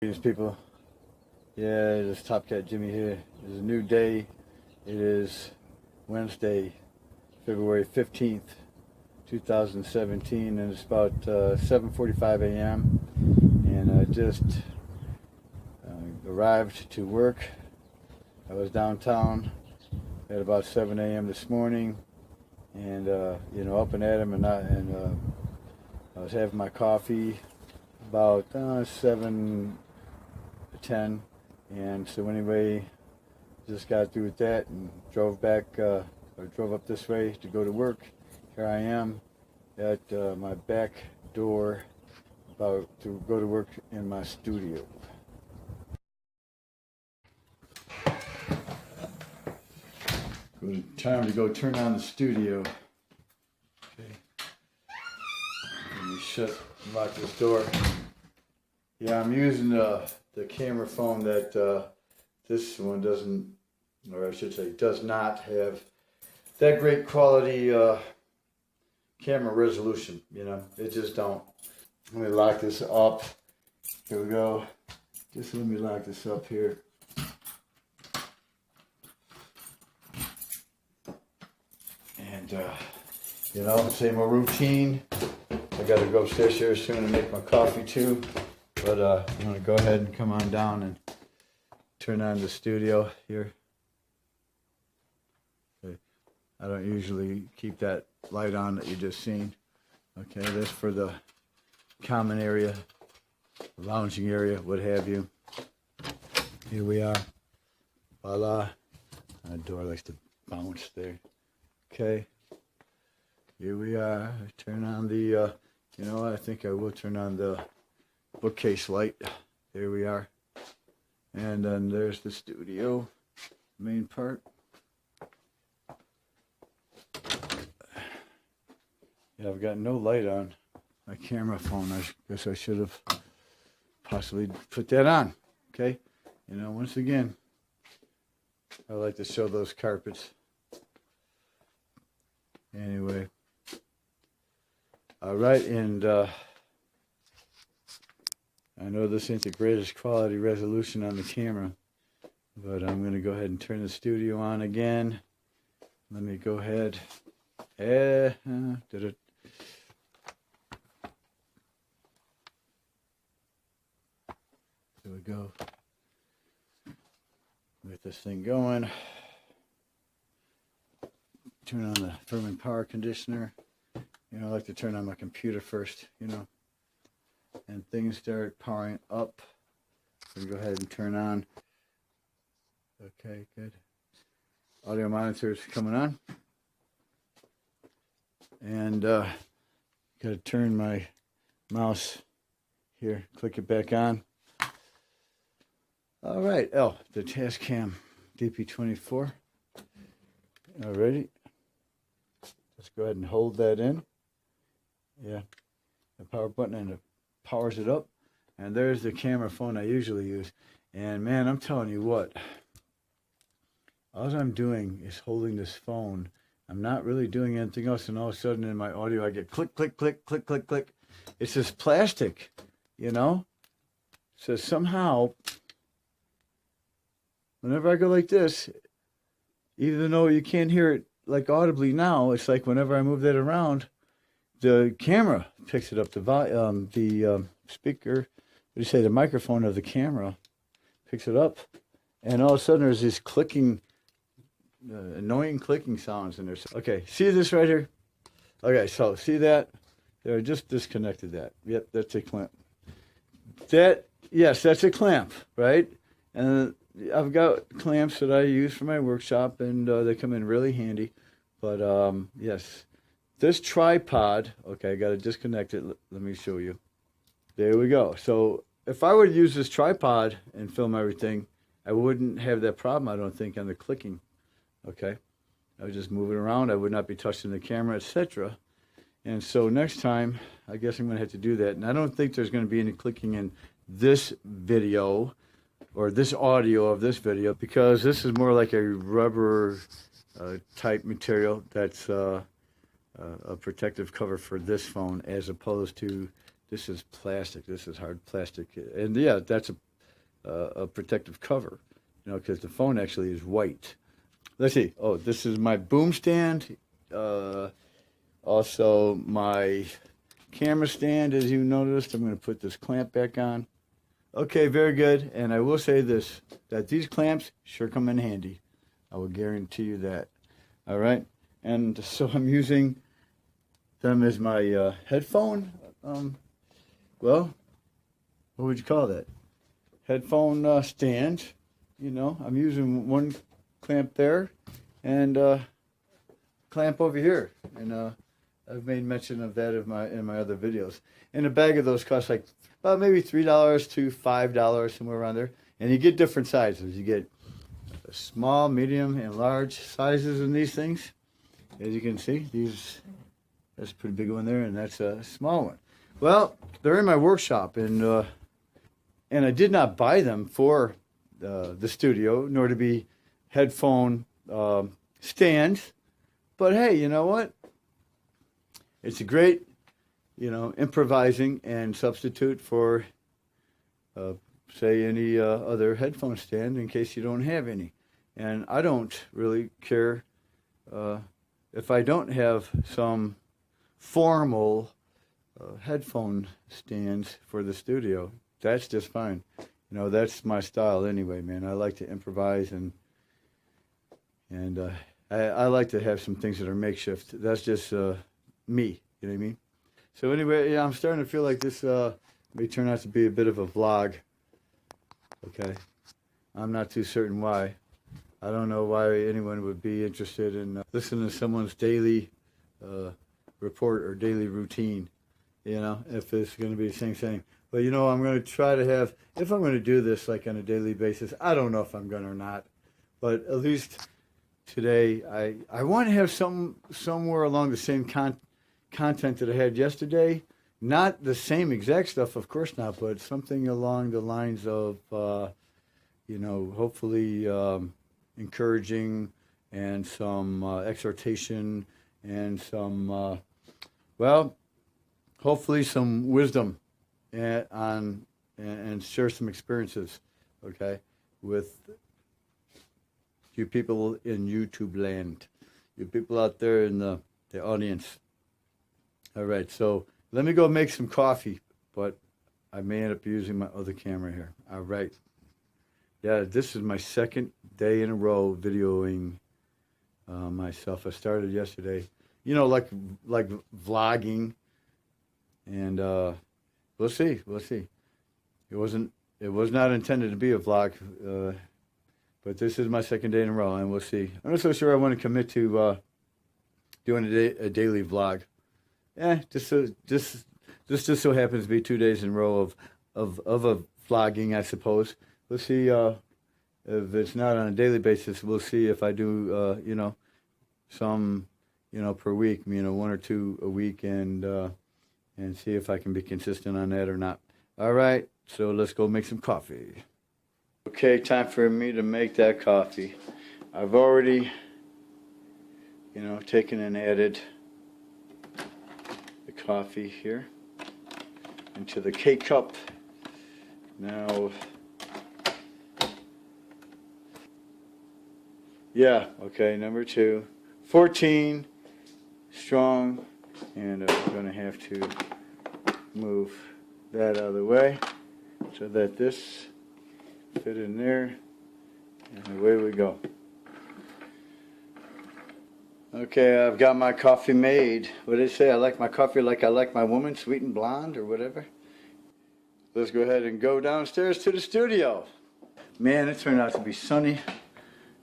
Greetings, people. Yeah, it is Top Cat Jimmy here. It is a new day. It is Wednesday, February 15th, 2017, and it's about 7:45 a.m. And I just arrived to work. I was downtown at about 7 a.m. this morning, and up and at 'em, and I was having my coffee about 7:10, and so anyway, just got through with that and drove back, or drove up this way to go to work. Here I am at my back door, about to go to work in my studio. Time to go turn on the studio. Okay. Let me lock this door. Yeah, I'm using the camera phone that this one doesn't, or I should say does not have that great quality camera resolution. It just don't. Let me lock this up. Here we go. Just let me lock this up here. And same old routine. I got to go upstairs here soon and make my coffee too. But I'm going to go ahead and come on down and turn on the studio here. Okay. I don't usually keep that light on that you just seen. Okay, that's for the common area, lounging area, what have you. Here we are. Voila. My door likes to bounce there. Okay. Here we are. I turn on the, I think I will turn on the bookcase light. There we are. And then there's the studio, main part. Yeah, I've got no light on my camera phone. I guess I should have possibly put that on. Okay. Once again, I like to show those carpets. Anyway. All right, and I know this ain't the greatest quality resolution on the camera, but I'm going to go ahead and turn the studio on again. Let me go ahead. Did it? There we go. Get this thing going. Turn on the firming power conditioner. I like to turn on my computer first, and things start powering up. So go ahead and turn on. Okay, good. Audio monitor's coming on. And got to turn my mouse here, click it back on. All right, the Tascam DP24. Alrighty. Let's go ahead and hold that in. Yeah, the power button, and it powers it up. And there's the camera phone I usually use. And man, I'm telling you what, all I'm doing is holding this phone. I'm not really doing anything else, and all of a sudden in my audio I get click, click, click, click, click, click. It's just plastic, So somehow, whenever I go like this, even though you can't hear it like audibly now, it's like whenever I move that around, the camera picks it up. The speaker, what do you say, the microphone of the camera picks it up, and all of a sudden there's these clicking, annoying clicking sounds in there. Okay, see this right here? Okay, so see that? There, I just disconnected that. Yep, that's a clamp. Yes, that's a clamp, right? And I've got clamps that I use for my workshop, and they come in really handy. But yes, this tripod, okay, I got to disconnect it. Let me show you. There we go. So if I would use this tripod and film everything, I wouldn't have that problem, I don't think, on the clicking. Okay, I would just move it around. I would not be touching the camera, etc. And so next time, I guess I'm going to have to do that. And I don't think there's going to be any clicking in this video or this audio of this video, because this is more like a rubber type material that's a protective cover for this phone, as opposed to this is plastic. This is hard plastic, and yeah, that's a a protective cover, you know, because the phone actually is white. Let's see. Oh, this is my boom stand. Also my camera stand, as you noticed. I'm going to put this clamp back on. Okay, very good. And I will say this, that these clamps sure come in handy. I will guarantee you that. All right. And so I'm using them as my headphone. Well, what would you call that? Headphone stand. You know, I'm using one clamp there and clamp over here. And I've made mention of that in my other videos. And a bag of those costs like about maybe $3 to $5, somewhere around there. And you get different sizes. You get small, medium, and large sizes in these things. As you can see, that's a pretty big one there, and that's a small one. Well, they're in my workshop, and I did not buy them for the studio, nor to be headphone stands. But hey, you know what? It's a great, you know, improvising and substitute for, say, any other headphone stand in case you don't have any. And I don't really care if I don't have some formal headphone stands for the studio. That's just fine. You know, that's my style anyway, man. I like to improvise and I like to have some things that are makeshift. That's just me, you know what I mean? So anyway, yeah, I'm starting to feel like this may turn out to be a bit of a vlog. Okay, I'm not too certain why. I don't know why anyone would be interested in listening to someone's daily report or daily routine, you know, if it's going to be the same thing. But, you know, I'm going to try to have, if I'm going to do this like on a daily basis, I don't know if I'm going to or not, but at least today I want to have somewhere along the same content that I had yesterday. Not the same exact stuff, of course not, but something along the lines of, you know, hopefully encouraging and some exhortation and some, well, hopefully some wisdom and share some experiences, okay, with you people in YouTube land, you people out there in the audience. All right, so let me go make some coffee, but I may end up using my other camera here. All right. Yeah, this is my second day in a row videoing myself. I started yesterday, you know, like vlogging, and we'll see. It was not intended to be a vlog, but this is my second day in a row, and we'll see. I'm not so sure I want to commit to doing a daily vlog. This just so happens to be 2 days in a row of a vlogging, I suppose. We'll see if it's not on a daily basis. We'll see if I do, you know, some, you know, per week, you know, 1 or 2 a week, and see if I can be consistent on that or not. All right, so let's go make some coffee. Okay, time for me to make that coffee. I've already, you know, taken and added the coffee here into the K-cup. Now, yeah, okay, number 2. 14, strong, and I'm going to have to move that out of the way so that this fit in there, and away we go. Okay, I've got my coffee made. What did they say? I like my coffee like I like my woman, sweet and blonde, or whatever. Let's go ahead and go downstairs to the studio. Man, it turned out to be sunny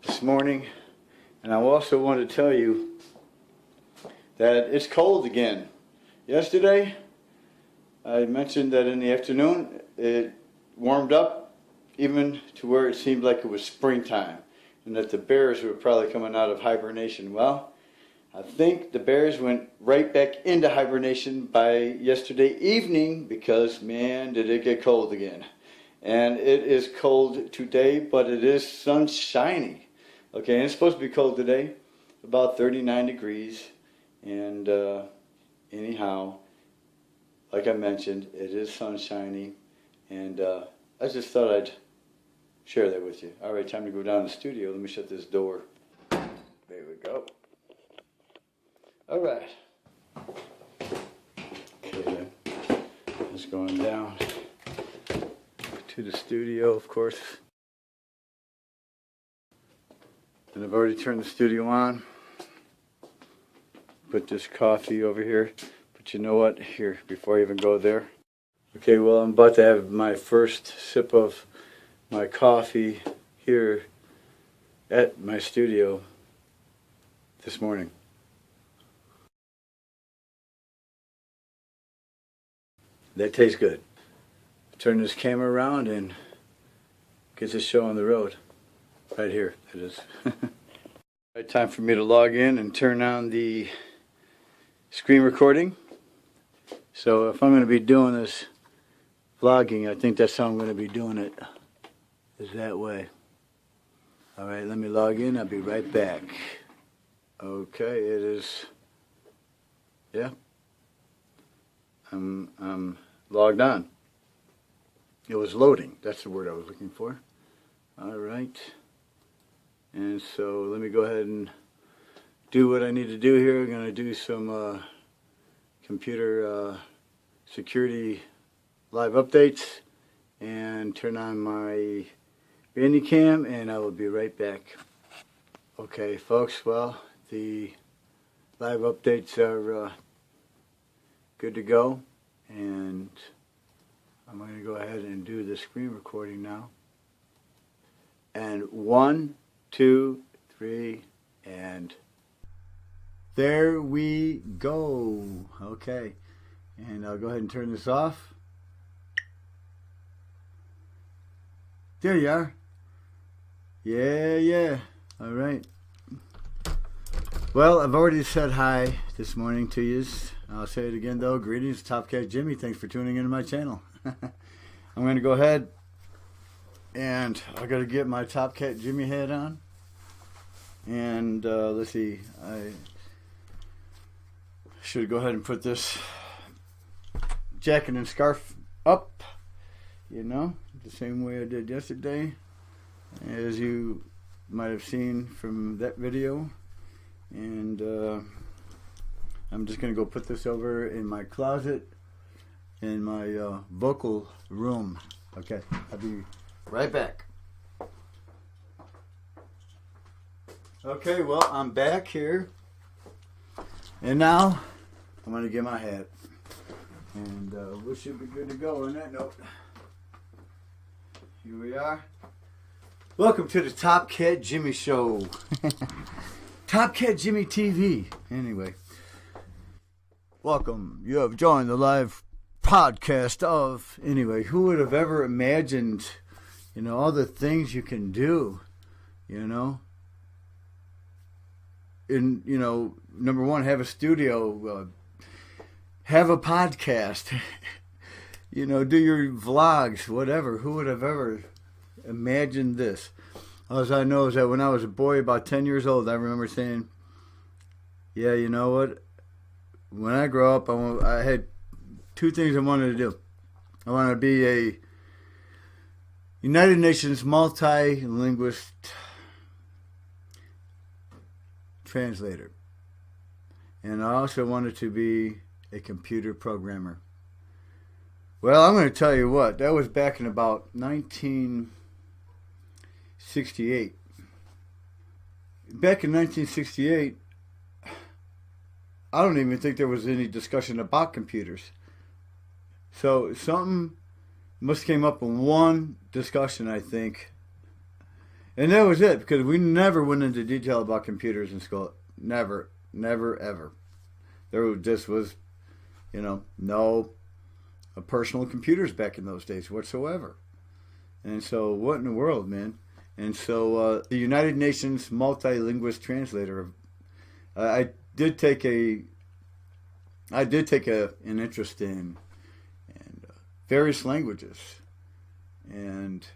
this morning. And I also want to tell you that it's cold again. Yesterday, I mentioned that in the afternoon, it warmed up even to where it seemed like it was springtime, and that the bears were probably coming out of hibernation. Well, I think the bears went right back into hibernation by yesterday evening, because, man, did it get cold again. And it is cold today, but it is sunshiny. Okay, and it's supposed to be cold today, about 39 degrees. And anyhow, like I mentioned, it is sunshiny. And I just thought I'd share that with you. All right, time to go down to the studio. Let me shut this door. There we go. All right. Okay, then. Just going down to the studio, of course. And I've already turned the studio on. Put this coffee over here. But you know what? Here, before I even go there. Okay, well, I'm about to have my first sip of my coffee here at my studio this morning. That tastes good. Turn this camera around and get this show on the road. Right here, it is. Right, time for me to log in and turn on the screen recording. So if I'm going to be doing this vlogging, I think that's how I'm going to be doing it, is that way. Alright, let me log in. I'll be right back. Okay, it is, yeah, I'm logged on. It was loading. That's the word I was looking for. Alright. And so let me go ahead and do what I need to do here. I'm going to do some computer security live updates and turn on my Handycam, and I will be right back. Okay, folks, well, the live updates are good to go, and I'm going to go ahead and do the screen recording now. And 1, 2, 3, and there we go. Okay, and I'll go ahead and turn this off. There you are. Yeah. All right. Well, I've already said hi this morning to you. I'll say it again, though. Greetings, Top Cat Jimmy. Thanks for tuning into my channel. I'm going to go ahead and I got to get my Top Cat Jimmy hat on. And let's see. I should go ahead and put this jacket and scarf up, you know, the same way I did yesterday, as you might have seen from that video. And I'm just going to go put this over in my closet in my vocal room. Okay, I'll be right back. Okay, well, I'm back here. And now I'm going to get my hat. And we should be good to go on that note. Here we are. Welcome to the Top Cat Jimmy Show. Top Cat Jimmy TV. Anyway. Welcome. You have joined the live podcast of... Anyway, who would have ever imagined, you know, all the things you can do, you know? And, you know, number one, have a studio, have a podcast, you know, do your vlogs, whatever. Who would have ever imagined this? All I know is that when I was a boy, about 10 years old, I remember saying, yeah, you know what? When I grow up, I had two things I wanted to do. I wanted to be a United Nations multilingual translator. And I also wanted to be a computer programmer. Well, I'm going to tell you what, that was back in about 1968. Back in 1968, I don't even think there was any discussion about computers. So something must came up in one discussion, I think. And that was it, because we never went into detail about computers in school. Never, ever. There just was, you know, no personal computers back in those days whatsoever. And so, what in the world, man? And so, the United Nations multilingual translator. I did take an interest in various languages, and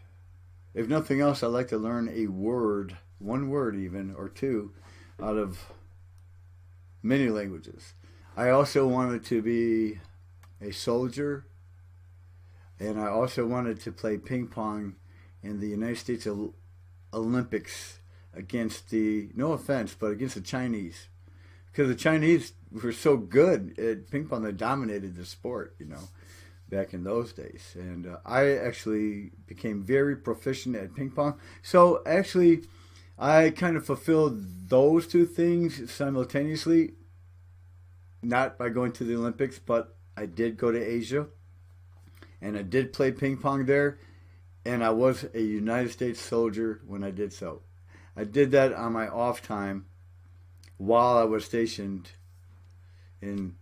if nothing else, I like to learn a word, one word even, or two, out of many languages. I also wanted to be a soldier, and I also wanted to play ping pong in the United States Olympics against the, no offense, but against the Chinese. Because the Chinese were so good at ping pong, they dominated the sport, back in those days. And I actually became very proficient at ping pong. So actually, I kind of fulfilled those two things simultaneously, not by going to the Olympics, but I did go to Asia, and I did play ping pong there, and I was a United States soldier when I did so. I did that on my off time while I was stationed in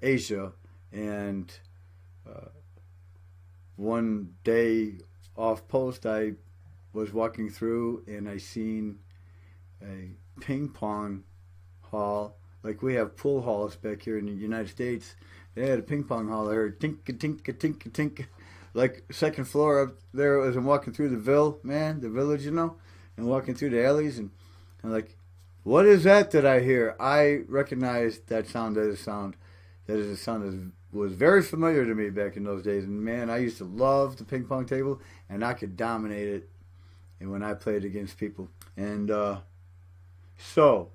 Asia, and one day off post, I was walking through and I seen a ping pong hall. Like we have pool halls back here in the United States. They had a ping pong hall. I heard tink a tink a tink a tink, like second floor up there as I'm walking through the village, and walking through the alleys, and I'm like, what is that I hear? I recognized that sound as a sound that was very familiar to me back in those days. And man, I used to love the ping pong table, and I could dominate it. And when I played against people, and so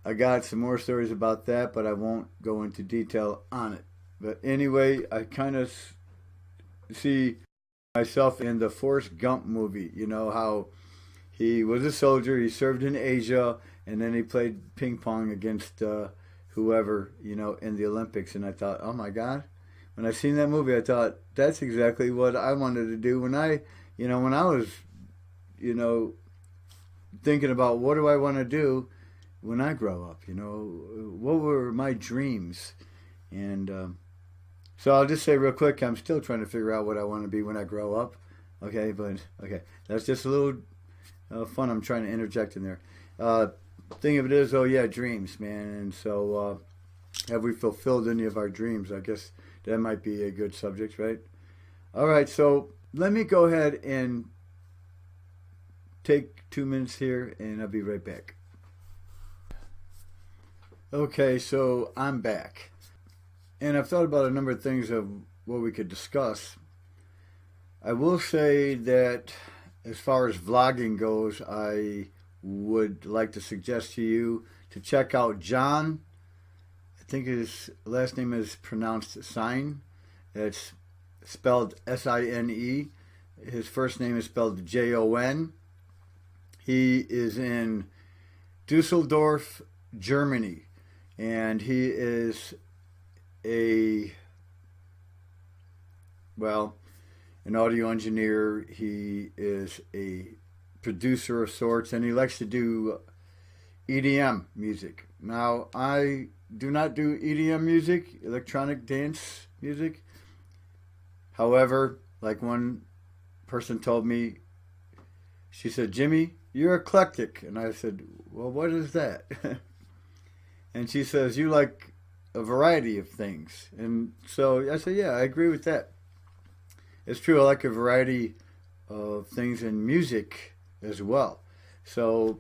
I got some more stories about that, but I won't go into detail on it. But anyway, I kind of see myself in the Forrest Gump movie. You know how he was a soldier, he served in Asia, and then he played ping pong against whoever, in the Olympics. And I thought, oh my God. When I seen that movie, I thought, that's exactly what I wanted to do when I was, thinking about what do I want to do when I grow up, what were my dreams? And so I'll just say real quick, I'm still trying to figure out what I want to be when I grow up. Okay, that's just a little fun I'm trying to interject in there. Thing of it is, dreams, man. And so have we fulfilled any of our dreams? I guess that might be a good subject, right? All right, so let me go ahead and take 2 minutes here, and I'll be right back. Okay, so I'm back. And I've thought about a number of things of what we could discuss. I will say that as far as vlogging goes, I would like to suggest to you to check out John. I think his last name is pronounced Sine. It's spelled S-I-N-E. His first name is spelled Jon. He is in Dusseldorf, Germany. And he is an audio engineer. He is a producer of sorts, and he likes to do EDM music. Now, I do not do EDM music, electronic dance music. However, like one person told me, she said, Jimmy, you're eclectic. And I said, well, what is that? And she says, you like a variety of things. And so I said, yeah, I agree with that. It's true, I like a variety of things in music as well. So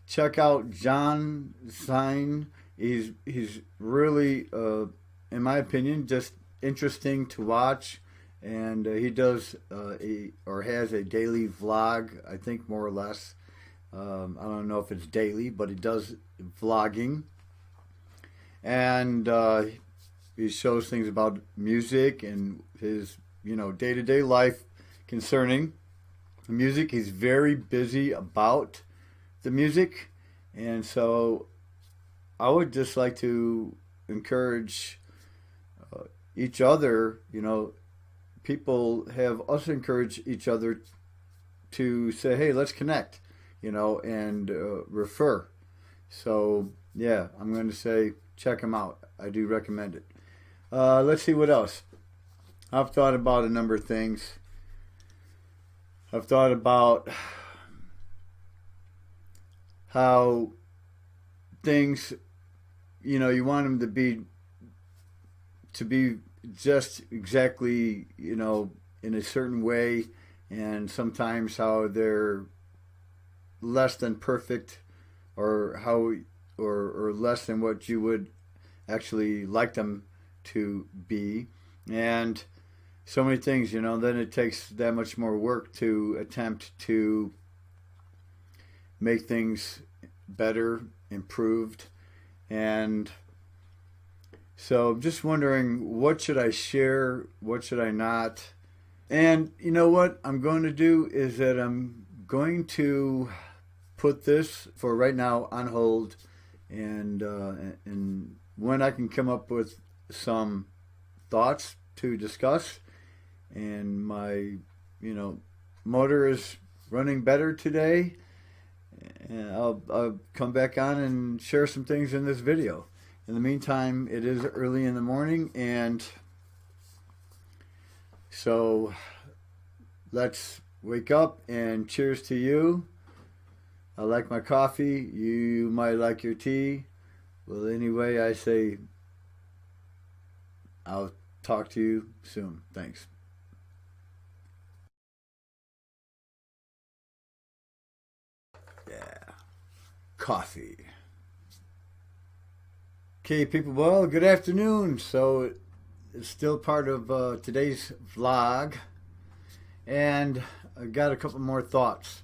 check out John Sine. He's really, in my opinion, just interesting to watch. And he does has a daily vlog, I think, more or less. I don't know if it's daily, but he does vlogging. And he shows things about music and his, day-to-day life concerning music. He's very busy about the music. And so I would just like to encourage each other, people have us encourage each other to say, hey, let's connect, and refer. So, yeah, I'm going to say check them out. I do recommend it. Let's see what else. I've thought about a number of things. I've thought about how things, you want them to be just exactly, in a certain way, and sometimes how they're less than perfect, or less than what you would actually like them to be. And so many things, then it takes that much more work to attempt to make things better, improved. And so I'm just wondering, what should I share? What should I not? And you know what I'm going to do is that I'm going to put this for right now on hold, and when I can come up with some thoughts to discuss, and my motor is running better today, and I'll come back on and share some things in this video. In the meantime, it is early in the morning, and so let's wake up, and cheers to you. I like my coffee. You might like your tea. Well, anyway, I say I'll talk to you soon. Thanks. Yeah. Coffee. Okay, people. Well, good afternoon. So it's still part of today's vlog. And I got a couple more thoughts.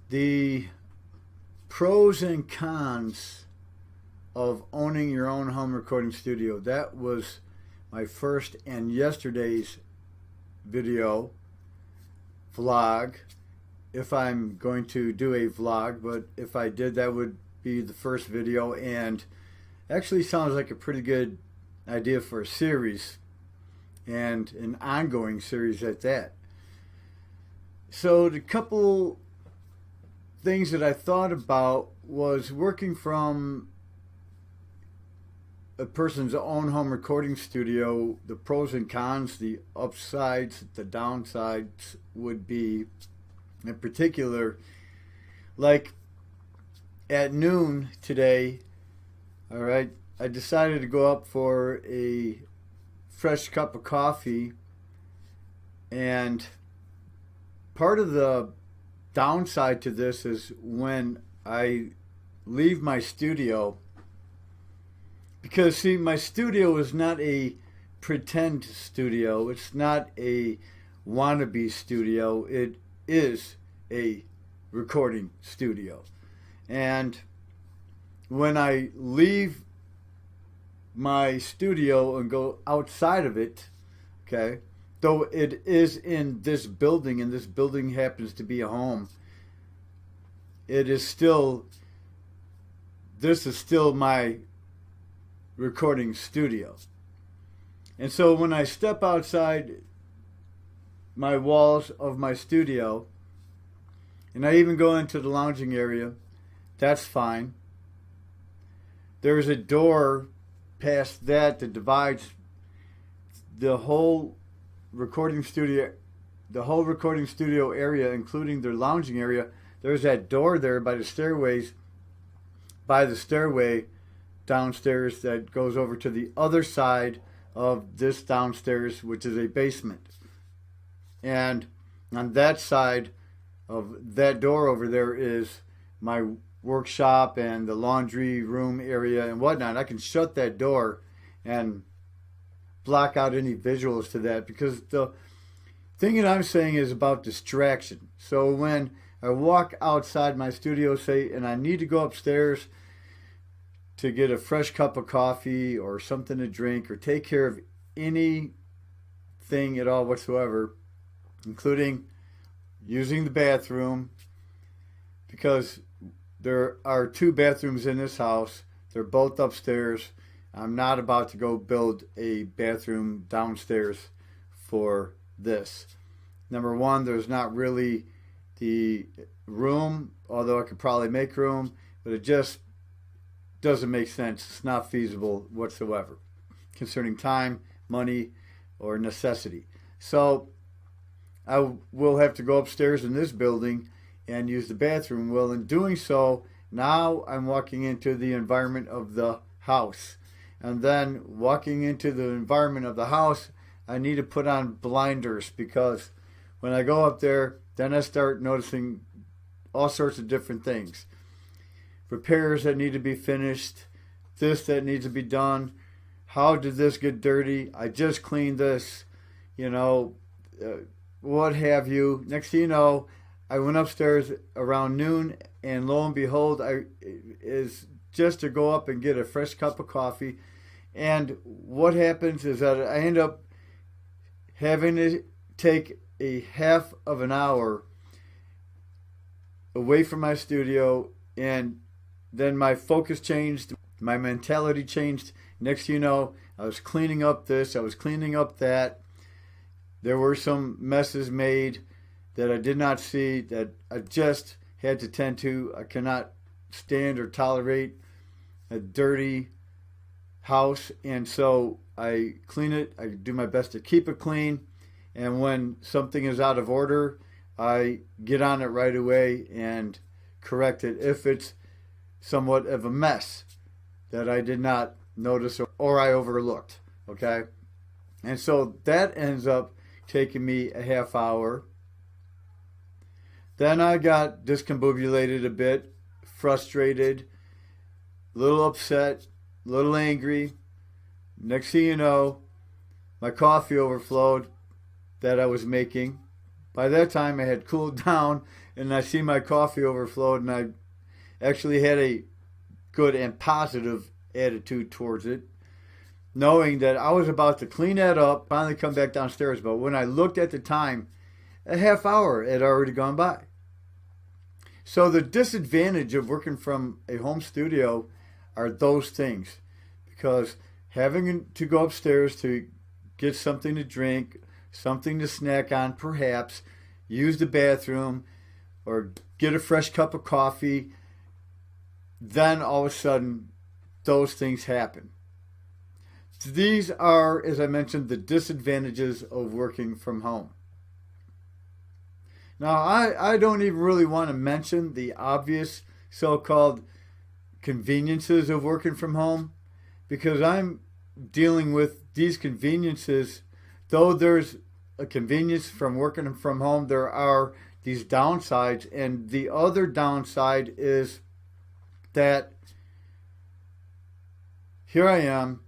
The pros and cons of owning your own home recording studio. That was my first and yesterday's video vlog. If I'm going to do a vlog, but if I did, that would be the first video, and actually sounds like a pretty good idea for a series, and an ongoing series at that. So the couple things that I thought about was working from a person's own home recording studio. The pros and cons, the upsides, the downsides would be, in particular, like at noon today, all right, I decided to go up for a fresh cup of coffee, and part of the downside to this is when I leave my studio, because see, my studio is not a pretend studio, it's not a wannabe studio, it is a recording studio. And when I leave my studio and go outside of it, okay, though it is in this building, and this building happens to be a home, it is still, this is still my recording studio. And so when I step outside my walls of my studio, and I even go into the lounging area, that's fine. There's a door past that divides the whole recording studio area, including their lounging area. There's that door there by the stairways, by the stairway downstairs that goes over to the other side of this downstairs, which is a basement. And on that side of that door over there is my workshop and the laundry room area and whatnot. I can shut that door and block out any visuals to that, because the thing that I'm saying is about distraction. So when I walk outside my studio, say, and I need to go upstairs to get a fresh cup of coffee or something to drink, or take care of anything at all whatsoever, including using the bathroom, because there are 2 bathrooms in this house. They're both upstairs. I'm not about to go build a bathroom downstairs for this. Number one, there's not really the room, although I could probably make room, but it just doesn't make sense. It's not feasible whatsoever concerning time, money, or necessity. So I will have to go upstairs in this building and use the bathroom. Well, in doing so, now I'm walking into the environment of the house. And then walking into the environment of the house, I need to put on blinders, because when I go up there, then I start noticing all sorts of different things. Repairs that need to be finished, this that needs to be done. How did this get dirty? I just cleaned this. you know, what have you. Next thing you know, I went upstairs around noon, and lo and behold, I is just to go up and get a fresh cup of coffee. And what happens is that I end up having to take a half of an hour away from my studio, and then my focus changed, my mentality changed. Next thing you know, I was cleaning up this, I was cleaning up that. There were some messes made that I did not see that I just had to tend to. I cannot stand or tolerate a dirty house, and so I clean it. I do my best to keep it clean, and when something is out of order, I get on it right away and correct it if it's somewhat of a mess that I did not notice or I overlooked. Okay, and so that ends up taking me a half hour. Then I got discombobulated a bit, frustrated, a little upset, a little angry. Next thing you know, my coffee overflowed that I was making. By that time, I had cooled down, and I see my coffee overflowed, and I actually had a good and positive attitude towards it, knowing that I was about to clean that up, finally come back downstairs. But when I looked at the time, a half hour had already gone by. So the disadvantage of working from a home studio are those things, because having to go upstairs to get something to drink, something to snack on perhaps, use the bathroom, or get a fresh cup of coffee, then all of a sudden those things happen. These are, as I mentioned, the disadvantages of working from home. Now, I don't even really want to mention the obvious so-called conveniences of working from home, because I'm dealing with these conveniences. Though there's a convenience from working from home, there are these downsides, and the other downside is that here I am,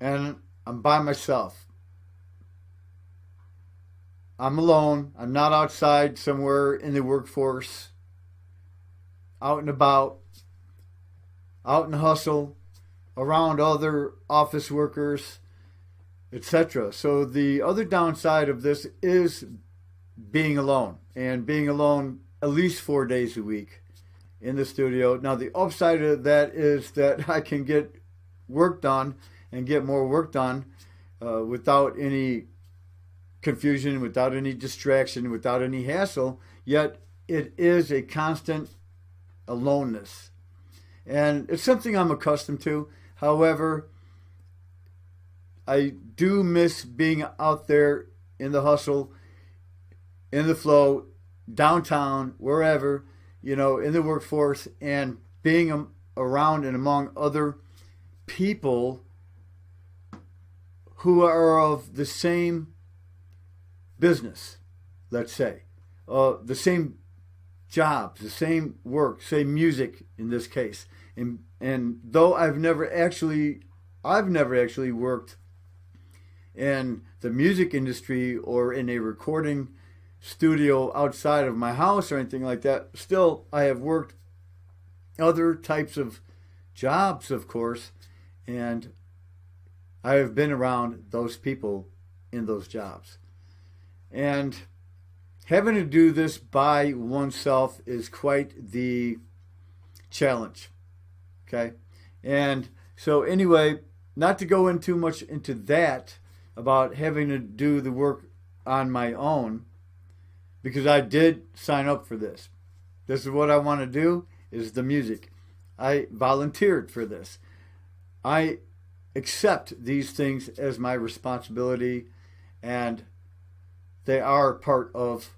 and I'm by myself. I'm alone. I'm not outside somewhere in the workforce, out and about, out in hustle, around other office workers, etc. So the other downside of this is being alone, and being alone at least 4 days a week in the studio. Now the upside of that is that I can get work done and get more work done without any confusion, without any distraction, without any hassle. Yet it is a constant aloneness, and it's something I'm accustomed to. However, I do miss being out there in the hustle, in the flow, downtown, wherever, in the workforce, and being around and among other people who are of the same business, let's say, the same jobs, the same work, same music in this case. And though I've never actually worked in the music industry or in a recording studio outside of my house or anything like that, still I have worked other types of jobs, of course, and I have been around those people in those jobs. And having to do this by oneself is quite the challenge. Okay? And so anyway, not to go in too much into that about having to do the work on my own, because I did sign up for this. This is what I want to do, is the music. I volunteered for this. I accept these things as my responsibility, and they are part of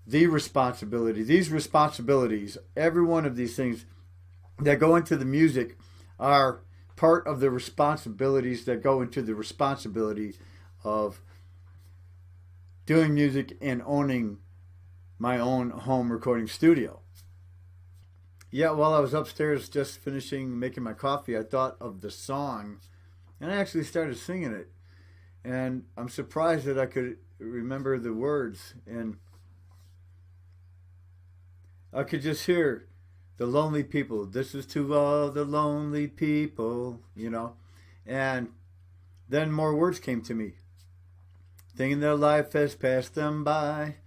the responsibility. These responsibilities, every one of these things that go into the music are part of the responsibilities that go into the responsibility of doing music and owning my own home recording studio. Yeah, while I was upstairs just finishing making my coffee, I thought of the song, and I actually started singing it. And I'm surprised that I could remember the words. And I could just hear the lonely people. This is to all the lonely people, you know. And then more words came to me. Thinking their life has passed them by.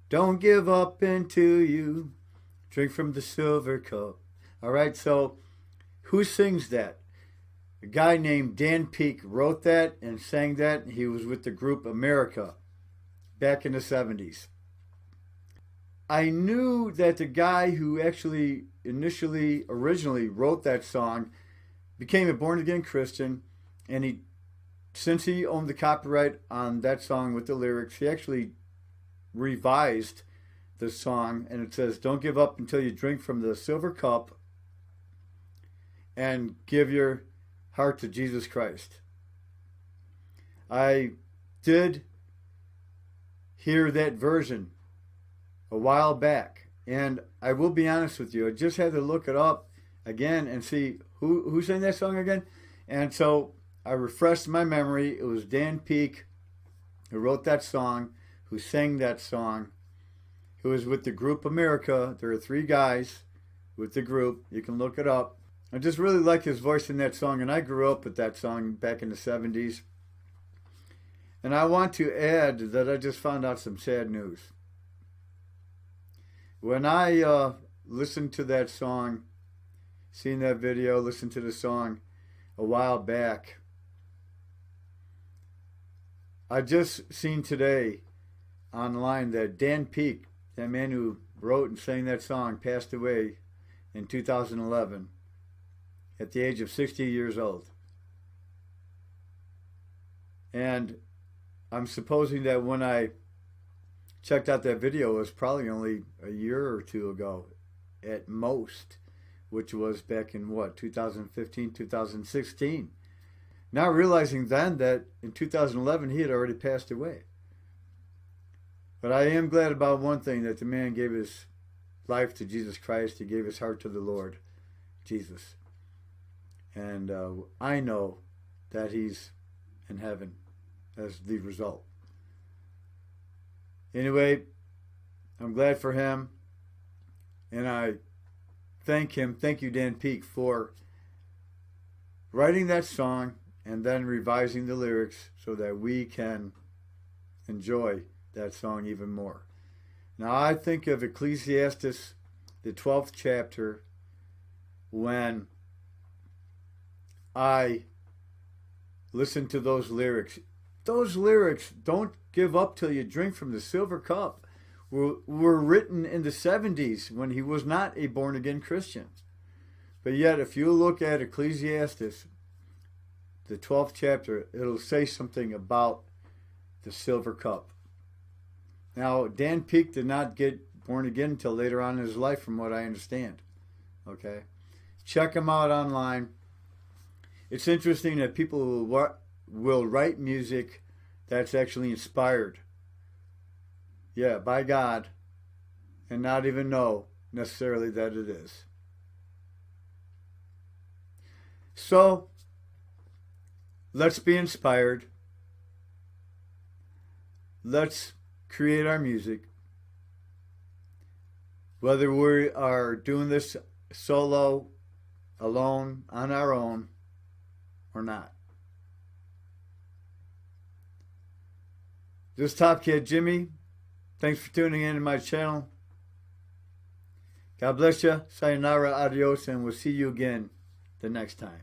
Don't give up until you drink from the silver cup. All right, so who sings that? A guy named Dan Peek wrote that and sang that. He was with the group America back in the 70s. I knew that the guy who actually originally wrote that song became a born-again Christian, and since he owned the copyright on that song with the lyrics, he actually revised the song, and it says, "Don't give up until you drink from the silver cup and give your heart to Jesus Christ." I did hear that version a while back, and I will be honest with you, I just had to look it up again and see who sang that song again. And so I refreshed my memory. It was Dan Peek who wrote that song, who sang that song, who was with the group America. There are 3 guys with the group. You can look it up. I just really like his voice in that song, and I grew up with that song back in the 70s. And I want to add that I just found out some sad news. When I listened to that song, seen that video, listened to the song a while back, I just seen today online that Dan Peek, that man who wrote and sang that song, passed away in 2011 at the age of 60 years old. And I'm supposing that when I checked out that video, it was probably only a year or 2 ago at most, which was back in 2015, 2016. Not realizing then that in 2011 he had already passed away. But I am glad about one thing, that the man gave his life to Jesus Christ. He gave his heart to the Lord Jesus. And I know that he's in heaven as the result. Anyway, I'm glad for him. And I thank him. Thank you, Dan Peek, for writing that song and then revising the lyrics so that we can enjoy that song even more. Now, I think of Ecclesiastes, the 12th chapter, when I listen to those lyrics. Those lyrics, "Don't give up till you drink from the silver cup," were written in the 70s when he was not a born-again Christian. But yet, if you look at Ecclesiastes, the 12th chapter, it'll say something about the silver cup. Now, Dan Peek did not get born again until later on in his life, from what I understand. Okay? Check him out online. It's interesting that people will write music that's actually inspired, by God, and not even know necessarily that it is. So, let's be inspired. Let's create our music. Whether we are doing this solo, alone, on our own, or not. This is Top Kid Jimmy. Thanks for tuning in to my channel. God bless you. Sayonara, adios, and we'll see you again the next time.